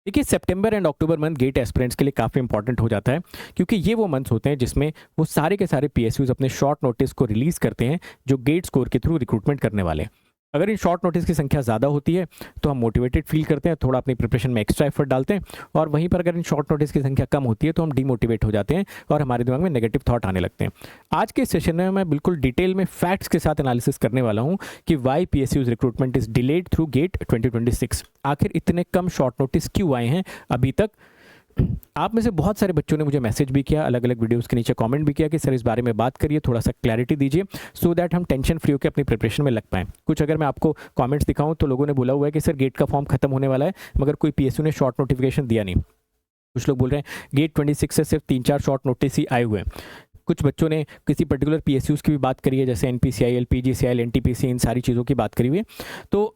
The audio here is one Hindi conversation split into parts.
देखिए, सितंबर एंड अक्टूबर मंथ गेट एस्पिरेंट्स के लिए काफ़ी इंपॉर्टेंट हो जाता है, क्योंकि ये वो मंथ्स होते हैं जिसमें वो सारे के सारे पीएसयूज अपने शॉर्ट नोटिस को रिलीज़ करते हैं, जो गेट स्कोर के थ्रू रिक्रूटमेंट करने वाले हैं। अगर इन शॉर्ट नोटिस की संख्या ज़्यादा होती है तो हम मोटिवेटेड फील करते हैं, थोड़ा अपनी प्रिपरेशन में एक्स्ट्रा एफर्ट डालते हैं, और वहीं पर अगर इन शॉर्ट नोटिस की संख्या कम होती है तो हम डीमोटिवेट हो जाते हैं और हमारे दिमाग में नेगेटिव थॉट आने लगते हैं। आज के सेशन में मैं बिल्कुल डिटेल में फैक्ट्स के साथ एनालिसिस करने वाला हूँ कि why PSUs recruitment is delayed through GATE 2026। आखिर इतने कम शॉर्ट नोटिस क्यों आए हैं अभी तक। आप में से बहुत सारे बच्चों ने मुझे मैसेज भी किया, अलग अलग वीडियोस के नीचे कमेंट भी किया कि सर इस बारे में बात करिए, थोड़ा सा क्लैरिटी दीजिए, सो दैट हम टेंशन फ्री होकर अपनी प्रिपरेशन में लग पाएं। कुछ अगर मैं आपको कमेंट्स दिखाऊं तो लोगों ने बोला हुआ है कि सर गेट का फॉर्म खत्म होने वाला है मगर कोई पीएसयू ने शॉर्ट नोटिफिकेशन दिया नहीं। कुछ लोग बोल रहे हैं गेट 26 से सिर्फ 3-4 शॉर्ट नोटिस ही आए हुए हैं। कुछ बच्चों ने किसी पर्टिकुलर पीएसयूज की भी बात करी है, जैसे एनपीसीआईएल, पीजीसीआईएल, एनटीपीसी, इन सारी चीज़ों की बात करी हुई है। तो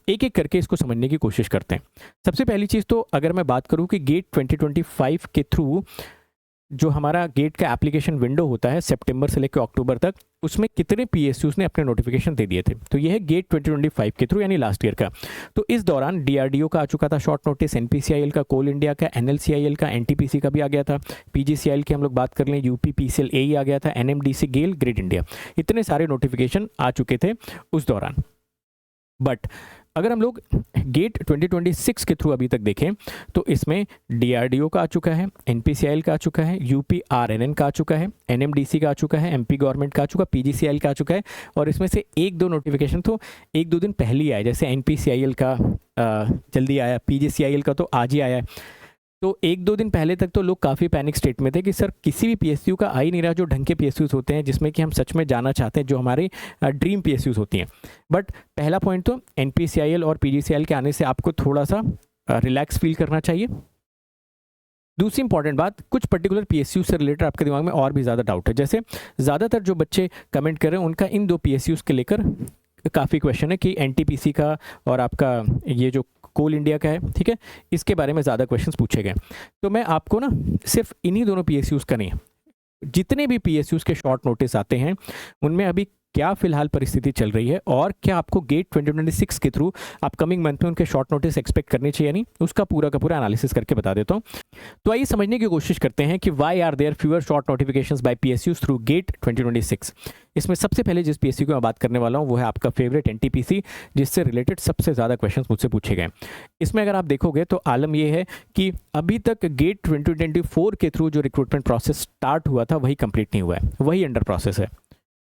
एक एक करके इसको समझने की कोशिश करते हैं। सबसे पहली चीज़ तो अगर मैं बात करूं कि गेट 2025 के थ्रू जो हमारा गेट का एप्लीकेशन विंडो होता है सितंबर से लेकर अक्टूबर तक, उसमें कितने पीएसयूज ने अपने नोटिफिकेशन दे दिए थे। तो ये है गेट 2025 के थ्रू, यानी लास्ट ईयर का। तो इस दौरान डीआरडीओ का आ चुका था शॉर्ट नोटिस, एनपीसीआईएल का, कोल इंडिया का, एनएलसीआईएल का, एनटीपीसी का भी आ गया था, पीजीसीआईएल की हम लोग बात कर लें, यूपी पीसीएल ए आ गया था, एनएमडीसी, गेल, ग्रेड इंडिया, इतने सारे नोटिफिकेशन आ चुके थे उस दौरान। बट अगर हम लोग गेट 2026 के थ्रू अभी तक देखें तो इसमें डीआरडीओ का आ चुका है, एनपीसीआईएल का आ चुका है, यूपीआरएनएन का आ चुका है, एनएमडीसी का आ चुका है, एमपी गवर्नमेंट का आ चुका है, पीजीसीआईएल का आ चुका है, और इसमें से एक दो नोटिफिकेशन तो एक दो दिन पहले ही आए, जैसे एनपीसीआईएल का जल्दी आया, पीजीसीआईएल का तो आज ही आया है। तो एक दो दिन पहले तक तो लोग काफ़ी पैनिक स्टेट में थे कि सर किसी भी पीएसयू का आ ही नहीं रहा, जो ढंग के पीएसयूज होते हैं जिसमें कि हम सच में जाना चाहते हैं, जो हमारे ड्रीम पीएसयूज होती हैं। बट पहला पॉइंट तो एनपीसीआईएल और पीजीसीआईएल के आने से आपको थोड़ा सा रिलैक्स फील करना चाहिए। दूसरी इंपॉर्टेंट बात, कुछ पर्टिकुलर पीएसयू से रिलेटेड आपके दिमाग में और भी ज़्यादा डाउट है। जैसे ज़्यादातर जो बच्चे कमेंट कर रहे हैं उनका इन दो पीएसयूज के लेकर काफ़ी क्वेश्चन है कि एनटीपीसी का और आपका ये जो कोल इंडिया का है, ठीक है, इसके बारे में ज़्यादा क्वेश्चंस पूछे गए। तो मैं आपको ना सिर्फ इन्हीं दोनों पीएसयूज़ का नहीं, जितने भी पीएसयूज़ के शॉर्ट नोटिस आते हैं उनमें अभी क्या फिलहाल परिस्थिति चल रही है और क्या आपको गेट 2026 के थ्रू अपकमिंग मंथ में उनके शॉर्ट नोटिस एक्सपेक्ट करने चाहिए नहीं, उसका पूरा का पूरा एनालिसिस करके बता देता हूँ। तो आइए समझने की कोशिश करते हैं कि why are there fewer short notifications by PSUs through GATE 2026। इसमें सबसे पहले जिस पीएसयू की मैं बात करने वाला हूँ वो है आपका फेवरेट एनटीपीसी, जिससे रिलेटेड सबसे ज़्यादा क्वेश्चंस मुझसे पूछे गए। इसमें अगर आप देखोगे तो आलम ये है कि अभी तक गेट 2024 के थ्रू जो रिक्रूटमेंट प्रोसेस स्टार्ट हुआ था वही कंप्लीट नहीं हुआ है, वही अंडर प्रोसेस है।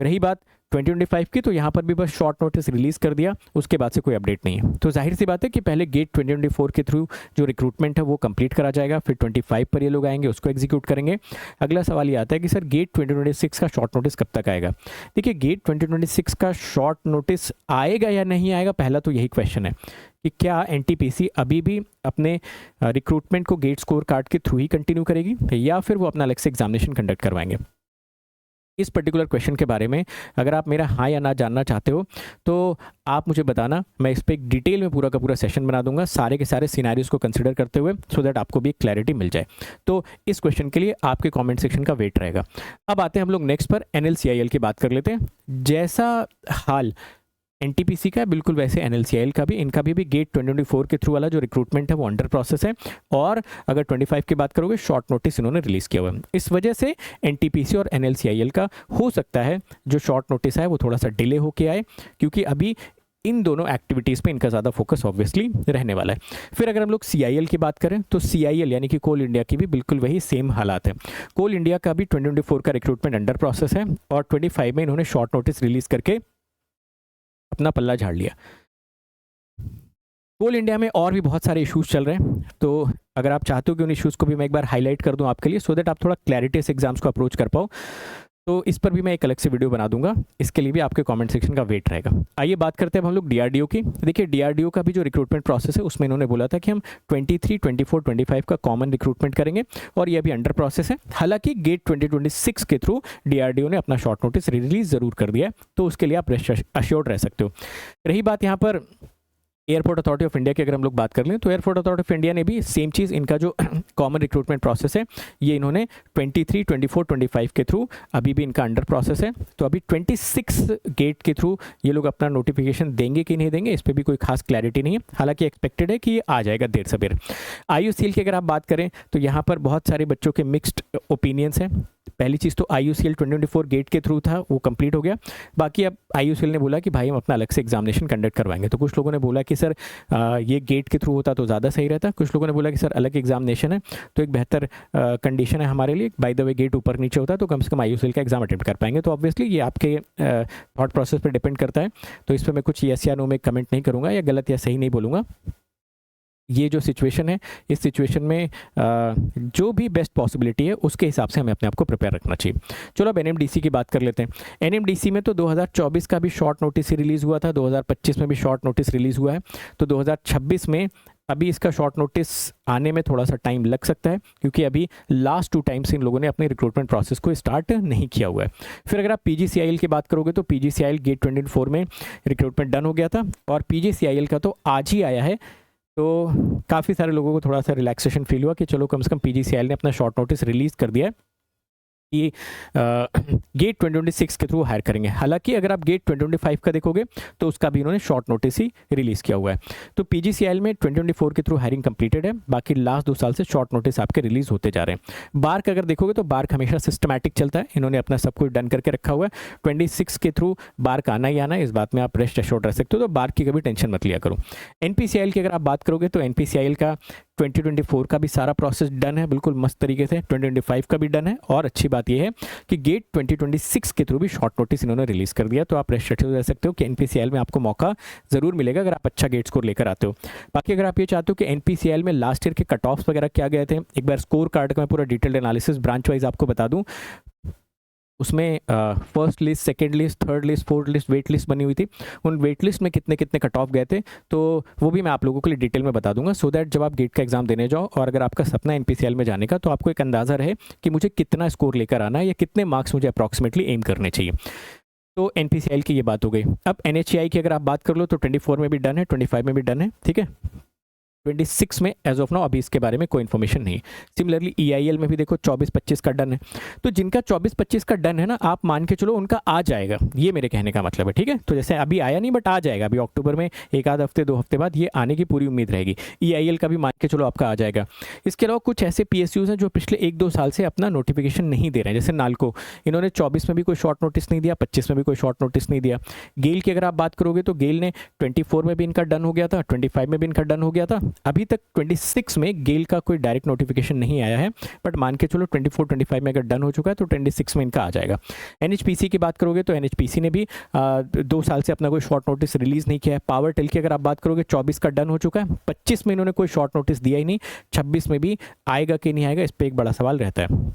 रही बात 2025 की, तो यहाँ पर भी बस शॉर्ट नोटिस रिलीज कर दिया, उसके बाद से कोई अपडेट नहीं है। तो जाहिर सी बात है कि पहले गेट 2024 के थ्रू जो रिक्रूटमेंट है वो कंप्लीट करा जाएगा, फिर 25 पर ये लोग आएंगे, उसको एग्जीक्यूट करेंगे। अगला सवाल ये आता है कि सर गेट 2026 का शॉर्ट नोटिस कब तक आएगा। देखिए, गेट 2026 का शॉर्ट नोटिस आएगा या नहीं आएगा, पहला तो यही क्वेश्चन है कि क्या एनटीपीसी अभी भी अपने रिक्रूटमेंट को गेट स्कोर कार्ड के थ्रू ही कंटिन्यू करेगी या फिर वो अपना अलग से एग्जामिनेशन कंडक्ट करवाएंगे। इस पर्टिकुलर क्वेश्चन के बारे में अगर आप मेरा हाँ या ना जानना चाहते हो तो आप मुझे बताना, मैं इस पर एक डिटेल में पूरा का पूरा सेशन बना दूंगा, सारे के सारे सिनेरियोज को कंसिडर करते हुए, सो दैट आपको भी एक क्लैरिटी मिल जाए। तो इस क्वेश्चन के लिए आपके कमेंट सेक्शन का वेट रहेगा। अब आते हैं हम लोग नेक्स्ट पर, एनएलसीआईएल की बात कर लेते हैं। जैसा हाल एनटीपीसी का है बिल्कुल वैसे एनएलसीआईएल का भी, इनका भी गेट 2024 के थ्रू वाला जो रिक्रूटमेंट है वो अंडर प्रोसेस है, और अगर 25 की बात करोगे शॉर्ट नोटिस इन्होंने रिलीज किया हुआ है। इस वजह से एनटीपीसी और एनएलसीआईएल का हो सकता है जो शॉर्ट नोटिस है वो थोड़ा सा डिले होके आए, क्योंकि अभी इन दोनों एक्टिविटीज़ पे इनका ज़्यादा फोकस ऑब्वियसली रहने वाला है। फिर अगर हम लोग सीआईएल की बात करें तो सीआईएल यानी कि कोल इंडिया की भी बिल्कुल वही सेम हालात है। कोल इंडिया का भी 2024 का रिक्रूटमेंट अंडर प्रोसेस है और 25 में इन्होंने शॉर्ट नोटिस रिलीज करके अपना पल्ला झाड़ लिया। कोल इंडिया में और भी बहुत सारे इश्यूज चल रहे हैं, तो अगर आप चाहते हो कि उन इश्यूज़ को भी मैं एक बार हाईलाइट कर दूं आपके लिए, सो दैट आप थोड़ा क्लैरिटी से एग्जाम्स को अप्रोच कर पाओ, तो इस पर भी मैं एक अलग से वीडियो बना दूंगा, इसके लिए भी आपके कमेंट सेक्शन का वेट रहेगा। आइए बात करते हैं हम लोग डीआरडीओ की। देखिए, डीआरडीओ का भी जो रिक्रूटमेंट प्रोसेस है उसमें इन्होंने बोला था कि हम 23, 24, 25 का कॉमन रिक्रूटमेंट करेंगे, और ये अभी अंडर प्रोसेस है। हालांकि गेट 2026 के थ्रू डीआरडीओ ने अपना शॉर्ट नोटिस रिलीज जरूर कर दिया है, तो उसके लिए आप अश्योर्ड रह सकते हो। रही बात यहाँ पर एयरपोर्ट अथॉरिटी ऑफ इंडिया की अगर हम लोग बात कर लें तो एयरपोर्ट अथॉरिटी ऑफ इंडिया ने भी सेम चीज़, इनका जो कॉमन रिक्रूटमेंट प्रोसेस है ये इन्होंने 23, 24, 25 के थ्रू अभी भी इनका अंडर प्रोसेस है। तो अभी 26 गेट के थ्रू ये लोग अपना नोटिफिकेशन देंगे कि नहीं देंगे, इस पर भी कोई खास क्लैरिटी नहीं है। हालांकि एक्सपेक्टेड है कि ये आ जाएगा देर सवेर। IUCL की अगर आप बात करें तो यहाँ पर बहुत सारे बच्चों के मिक्स्ड ओपिनियंस हैं। पहली चीज़ तो IUCL 2024 गेट के थ्रू था, वो कंप्लीट हो गया। बाकी अब IUCL ने बोला कि भाई हम अपना अलग से एग्जामिनेशन कंडक्ट करवाएंगे। तो कुछ लोगों ने बोला कि सर ये गेट के थ्रू होता तो ज़्यादा सही रहता। कुछ लोगों ने बोला कि सर अलग एग्जामिनेशन है तो एक बेहतर कंडीशन है हमारे लिए, बाय द वे गेट ऊपर नीचे होता तो कम से कम IUCL का एग्जाम अटेम्प्ट कर पाएंगे। तो ऑब्वियसली ये आपके थॉट प्रोसेस पर डिपेंड करता है। तो इस पर मैं कुछ यस या नो में कमेंट नहीं करूँगा या गलत या सही नहीं बोलूँगा। ये जो सिचुएशन है, इस सिचुएशन में जो भी बेस्ट पॉसिबिलिटी है उसके हिसाब से हमें अपने आप को प्रिपेयर रखना चाहिए। चलो अब NMDC की बात कर लेते हैं। NMDC में तो 2024 का भी शॉर्ट नोटिस ही रिलीज़ हुआ था, 2025 में भी शॉर्ट नोटिस रिलीज़ हुआ है। तो 2026 में अभी इसका शॉर्ट नोटिस आने में थोड़ा सा टाइम लग सकता है, क्योंकि अभी लास्ट 2 टाइम्स इन लोगों ने अपने रिक्रूटमेंट प्रोसेस को स्टार्ट नहीं किया हुआ है। फिर अगर आप PGCIL की बात करोगे तो PGCIL गेट 24 में रिक्रूटमेंट डन हो गया था और PGCIL का तो आज ही आया है। तो काफ़ी सारे लोगों को थोड़ा सा रिलैक्सेशन फील हुआ कि चलो कम से कम PGCIL ने अपना शॉर्ट नोटिस रिलीज़ कर दिया है कि गेट 2026 के थ्रू हायर करेंगे। हालांकि अगर आप गेट 2025 का देखोगे तो उसका भी इन्होंने शॉर्ट नोटिस ही रिलीज़ किया हुआ है। तो PGCIL में 2024 के थ्रू हायरिंग कंप्लीटेड है, बाकी लास्ट 2 साल से शॉर्ट नोटिस आपके रिलीज़ होते जा रहे हैं। बार्क अगर देखोगे तो बार्क हमेशा सिस्टमैटिक चलता है, इन्होंने अपना सब कुछ डन करके रखा हुआ है। 26 के थ्रू बार्क आना ही आना है, इस बात में आप रेस्ट एश्योर्ड रह सकते हो। तो बार्क की कभी टेंशन मत लिया करो। NPCIL की अगर आप बात करोगे तो NPCIL का 2024 का भी सारा प्रोसेस डन है बिल्कुल मस्त तरीके से, 2025 का भी डन है। और अच्छी बात यह है कि गेट 2026 के थ्रू भी शॉर्ट नोटिस इन्होंने रिलीज़ कर दिया। तो आप रेस्ट एश्योर्ड रह सकते हो कि NPCIL में आपको मौका ज़रूर मिलेगा अगर आप अच्छा गेट स्कोर लेकर आते हो। बाकी अगर आप ये चाहते हो कि NPCIL में लास्ट ईयर के कट ऑफ्स वगैरह क्या गए थे, एक बार स्कोर कार्ड का मैं पूरा डिटेल्ड एनालिसिस ब्रांच वाइज आपको बता दूं। उसमें first list, second list, third list, fourth list, wait list बनी हुई थी। उन वेट लिस्ट में कितने कितने कट ऑफ गए थे तो वो भी मैं आप लोगों के लिए डिटेल में बता दूंगा, सो दैट जब आप गेट का एग्जाम देने जाओ और अगर आपका सपना NPCIL में जाने का तो आपको एक अंदाज़ा रहे कि मुझे कितना स्कोर लेकर आना है या कितने मार्क्स मुझे अप्रॉक्सीमेटली एम करने चाहिए। तो NPCIL की ये बात हो गई। अब NHAI की अगर आप बात कर लो तो 24 में भी डन है, 25 में भी डन है, ठीक है। 26 में एज ऑफ नाउ अभी इसके बारे में कोई इन्फॉर्मेशन नहीं। सिमिलरली EIL में भी देखो 24-25 का डन है। तो जिनका 24-25 का डन है ना, आप मान के चलो उनका आ जाएगा, ये मेरे कहने का मतलब है, ठीक है। तो जैसे अभी आया नहीं बट आ जाएगा, अभी अक्टूबर में एक आध हफ्ते 2 हफ्ते बाद ये आने की पूरी उम्मीद रहेगी। EIL का भी मान के चलो आपका आ जाएगा। इसके अलावा कुछ ऐसे PSUs हैं जो पिछले 1-2 साल से अपना नोटिफिकेशन नहीं दे रहे हैं, जैसे नाल्को, इन्होंने 24 में भी कोई शॉर्ट नोटिस नहीं दिया, 25 में भी कोई शॉर्ट नोटिस नहीं दिया। गेल की अगर आप बात करोगे तो गेल ने 24 में भी इनका डन हो गया था, 25 में भी इनका डन हो गया था। अभी तक 26 में गेल का कोई डायरेक्ट नोटिफिकेशन नहीं आया है, बट मान के चलो 24-25 में अगर डन हो चुका है तो 26 में इनका आ जाएगा। NHPC की बात करोगे तो NHPC ने भी 2 साल से अपना कोई शॉर्ट नोटिस रिलीज़ नहीं किया है। पावर टेल की अगर आप बात करोगे 24 का डन हो चुका है, 25 में इन्होंने कोई शॉर्ट नोटिस दिया ही नहीं, 26 में भी आएगा कि नहीं आएगा इस पर एक बड़ा सवाल रहता है।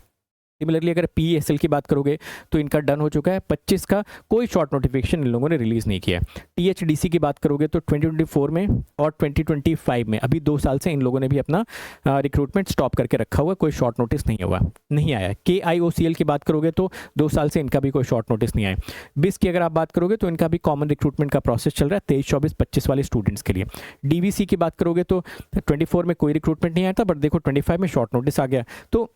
सिमिलरली अगर PESL की बात करोगे तो इनका डन हो चुका है, 25 का कोई शॉर्ट नोटिफिकेशन इन लोगों ने रिलीज़ नहीं किया है। THDC की बात करोगे तो 2024 में और 2025 में अभी 2 साल से इन लोगों ने भी अपना रिक्रूटमेंट स्टॉप करके रखा हुआ, कोई शॉर्ट नोटिस नहीं आया। KIOCL की बात करोगे तो 2 साल से इनका भी कोई शॉर्ट नोटिस नहीं आया। BIS की अगर आप बात करोगे तो इनका भी कॉमन रिक्रूटमेंट का प्रोसेस चल रहा है 23, 24, 25 वाले स्टूडेंट्स के लिए। DVC की बात करोगे तो 24 में कोई रिक्रूटमेंट नहीं आया था, बट देखो 25 में शॉर्ट नोटिस आ गया। तो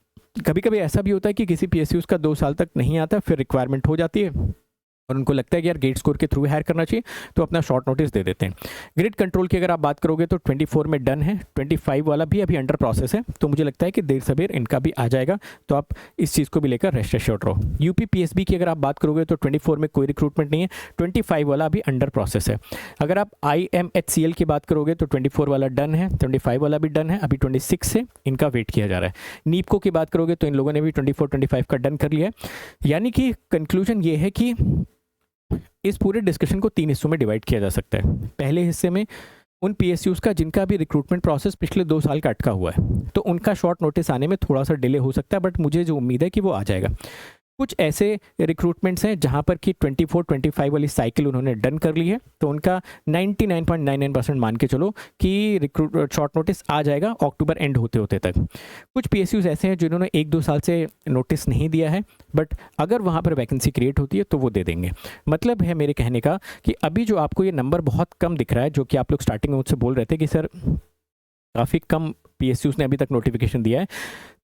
कभी कभी ऐसा भी होता है कि किसी PSUs का 2 साल तक नहीं आता, फिर रिक्वायरमेंट हो जाती है और उनको लगता है कि यार गेट स्कोर के थ्रू हायर करना चाहिए, तो अपना शॉर्ट नोटिस दे देते हैं। ग्रिड कंट्रोल की अगर आप बात करोगे तो 24 में डन है, 25 वाला भी अभी अंडर प्रोसेस है। तो मुझे लगता है कि देर सवेर इनका भी आ जाएगा, तो आप इस चीज़ को भी लेकर रेस्ट एश्योर्ड रहो। UP PSB की अगर आप बात करोगे तो 24 में कोई रिक्रूटमेंट नहीं है, 25 वाला अभी अंडर प्रोसेस है। अगर आप IMHCL की बात करोगे तो 24 वाला डन है, 25 वाला भी डन है, अभी 26 से इनका वेट किया जा रहा है। नीपको की बात करोगे तो इन लोगों ने भी 24-25 का डन कर लिया है। यानी कि कंक्लूजन ये है कि इस पूरे डिस्कशन को 3 हिस्सों में डिवाइड किया जा सकता है। पहले हिस्से में उन PSUs का जिनका भी रिक्रूटमेंट प्रोसेस पिछले 2 साल का अटका हुआ है, तो उनका शॉर्ट नोटिस आने में थोड़ा सा डिले हो सकता है, बट मुझे जो उम्मीद है कि वो आ जाएगा। कुछ ऐसे रिक्रूटमेंट्स हैं जहां पर कि 24-25 वाली साइकिल उन्होंने डन कर ली है, तो उनका 99.99% मान के चलो कि रिक्रूट शॉर्ट नोटिस आ जाएगा अक्टूबर एंड होते होते तक। कुछ पीएसयूज ऐसे हैं जिन्होंने 1-2 साल से नोटिस नहीं दिया है, बट अगर वहाँ पर वैकेंसी क्रिएट होती है तो वो दे देंगे। मतलब है मेरे कहने का कि अभी जो आपको ये नंबर बहुत कम दिख रहा है, जो कि आप लोग स्टार्टिंग में मुझसे बोल रहे थे कि सर काफ़ी कम पीएसयूज ने अभी तक नोटिफिकेशन दिया है,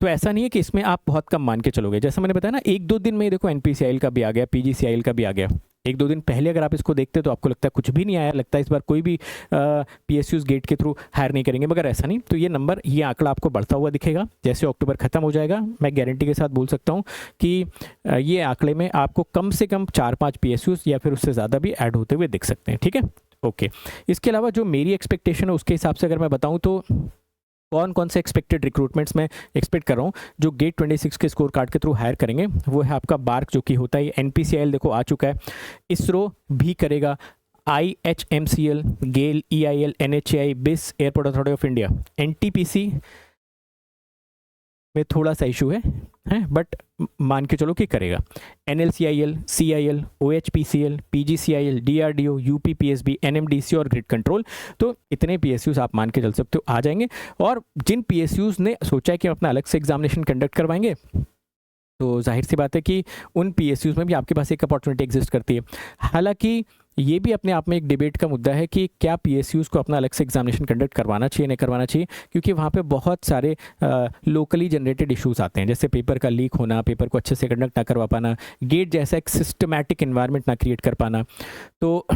तो ऐसा नहीं है कि इसमें आप बहुत कम मान के चलोगे। जैसा मैंने बताया ना, 1-2 दिन में देखो एनपीसीआईएल का भी आ गया, पीजीसीआईएल का भी आ गया। 1-2 दिन पहले अगर आप इसको देखते तो आपको लगता है कुछ भी नहीं आया, लगता है इस बार कोई भी पीएसयूज गेट के थ्रू हायर नहीं करेंगे, मगर ऐसा नहीं। तो ये नंबर, ये आंकड़ा आपको बढ़ता हुआ दिखेगा जैसे अक्टूबर खत्म हो जाएगा। मैं गारंटी के साथ बोल सकता हूँ कि ये आंकड़े में आपको कम से कम 4-5 पीएसयूज या फिर उससे ज़्यादा भी ऐड होते हुए दिख सकते हैं। ठीक है, ओके। इसके अलावा जो मेरी एक्सपेक्टेशन है उसके हिसाब से अगर मैं बताऊँ तो कौन कौन से एक्सपेक्टेड रिक्रूटमेंट्स में एक्सपेक्ट कर रहा हूँ जो गेट 26 के स्कोर कार्ड के थ्रू हायर करेंगे, वो है आपका बार्क, जो कि होता है एनपीसीआईएल, देखो आ चुका है। इसरो भी करेगा, IHMCL, GAIL, EIL, NHAI, BIS, Airport Authority of India. NTPC में थोड़ा सा इशू है बट मान के चलो कि करेगा। NLCIL, CIL, OHPCL, PGCIL, DRDO, UPPSB, NMDC और ग्रिड कंट्रोल। तो इतने PSUs आप मान के चल सकते हो आ जाएंगे। और जिन PSUs ने सोचा है कि हम अपना अलग से एग्जामिनेशन कंडक्ट करवाएंगे, तो जाहिर सी बात है कि उन PSUs में भी आपके पास एक अपॉर्चुनिटी एग्जिस्ट करती है। हालांकि ये भी अपने आप में एक डिबेट का मुद्दा है कि क्या PSUs को अपना अलग से एग्जामिनेशन कंडक्ट करवाना चाहिए, नहीं करवाना चाहिए, क्योंकि वहाँ पे बहुत सारे लोकली जनरेटेड इश्यूज आते हैं, जैसे पेपर का लीक होना, पेपर को अच्छे से कंडक्ट ना करवा पाना, गेट जैसा एक सिस्टमैटिक इन्वायरमेंट ना क्रिएट कर पाना। तो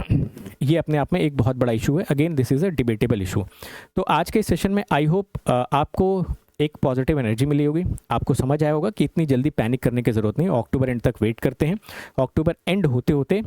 ये अपने आप में एक बहुत बड़ा इशू है। Again this is a debatable issue. तो आज के सेशन में आई होप आपको एक पॉजिटिव एनर्जी मिली होगी, आपको समझ आया होगा कि इतनी जल्दी पैनिक करने की ज़रूरत नहीं, अक्टूबर एंड तक वेट करते हैं। अक्टूबर एंड होते होते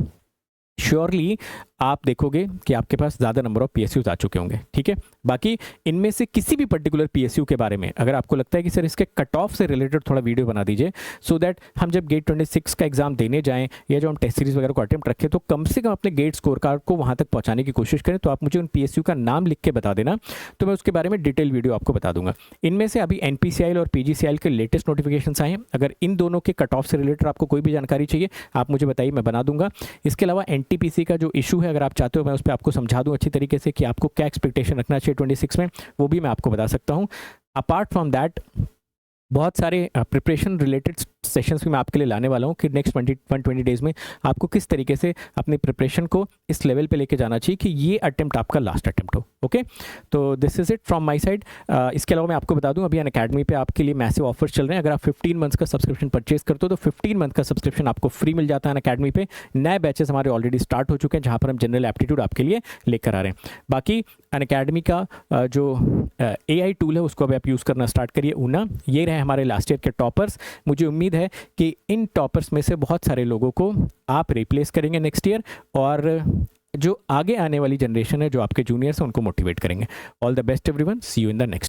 श्योरली आप देखोगे कि आपके पास ज़्यादा नंबर ऑफ PSUs आ चुके होंगे। ठीक है, बाकी इनमें से किसी भी पर्टिकुलर PSU के बारे में अगर आपको लगता है कि सर इसके कट ऑफ से रिलेटेड थोड़ा वीडियो बना दीजिए, सो दैट हम जब गेट 26 का एग्जाम देने जाएं या जो हम टेस्ट सीरीज वगैरह को अटेम्प्ट रखें, तो कम से कम अपने गेट स्कोर कार्ड को वहाँ तक पहुँचाने की कोशिश करें। तो आप मुझे उन PSU का नाम लिख के बता देना, तो मैं उसके बारे में डिटेल वीडियो आपको बता दूंगा। इनमें से अभी NPCIL और PGCIL के लेटेस्ट नोटिफिकेशन आए हैं, अगर इन दोनों के कट ऑफ से रिलेटेड आपको कोई भी जानकारी चाहिए आप मुझे बताइए, मैं बना दूंगा। इसके अलावा NTPC का जो इशू है, अगर आप चाहते हो मैं उस पर आपको समझा दूं अच्छी तरीके से कि आपको क्या एक्सपेक्टेशन रखना चाहिए 26 में, वो भी मैं आपको बता सकता हूं। अपार्ट फ्रॉम दैट बहुत सारे प्रिपरेशन रिलेटेड सेशंस भी मैं आपके लिए लाने वाला हूँ कि नेक्स्ट 21-20 डेज़ में आपको किस तरीके से अपनी प्रिपरेशन को इस लेवल पे लेके जाना चाहिए कि ये अटेम्प्ट आपका लास्ट अटेम्प्ट हो। ओके, तो this is it from my side. इसके अलावा मैं आपको बता दूं अभी अनअकैडमी पे आपके लिए मैसिव ऑफर्स चल रहे हैं। अगर आप 15 मंथ्स का सब्सक्रिप्शन परचेज करते हो तो 15 मंथ का सब्सक्रिप्शन आपको फ्री मिल जाता है अनअकैडमी पे। नए बैचेस हमारे ऑलरेडी स्टार्ट हो चुके हैं जहाँ पर हम जनरल एप्टीट्यूड आपके लिए लेकर आ रहे हैं। बाकी अनअकैडमी का जो AI टूल है उसको अभी आप यूज़ करना स्टार्ट करिए। ऊना, ये रहे हमारे लास्ट ईयर के टॉपर्स। मुझे उम्मीद है कि इन टॉपर्स में से बहुत सारे लोगों को आप रिप्लेस करेंगे नेक्स्ट ईयर, और जो आगे आने वाली जनरेशन है, जो आपके जूनियर्स हैं, उनको मोटिवेट करेंगे। All the best everyone, see you in the next.